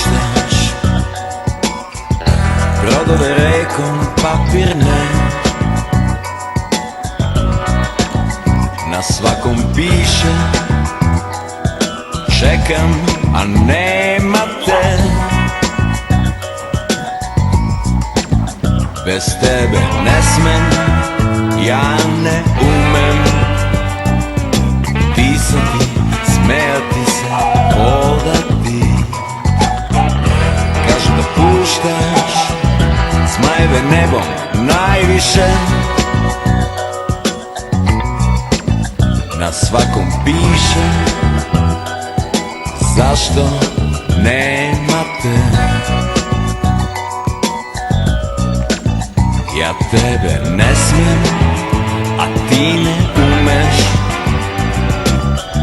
puštaš brodove rekom papirne, na svakom piše čekam, a nema te. Bez tebe ne smem, ja ne umem pisati, smejati se, hodati. Kažu da puštaš zmajeve nebom najviše, na svakom piše zašto nema te. Ja tebe ne smijem, a ti ne umeš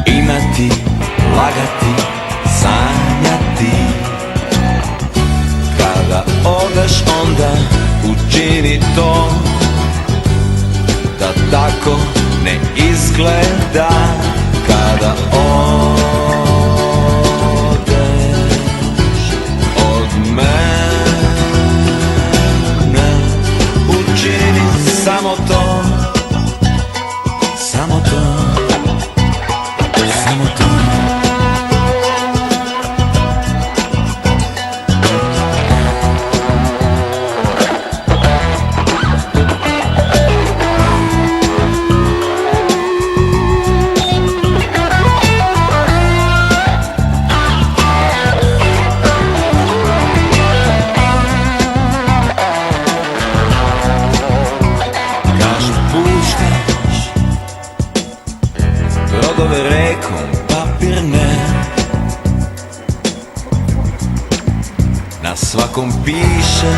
imati, lagati, sanjati. Kada odeš onda učini to da tako ne izgleda. Kada odeš od mene, učini samo to, samo to, samo to. Brodove rekom papirne, na svakom piše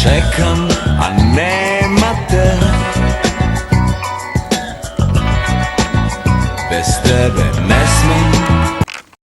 čekam, a ne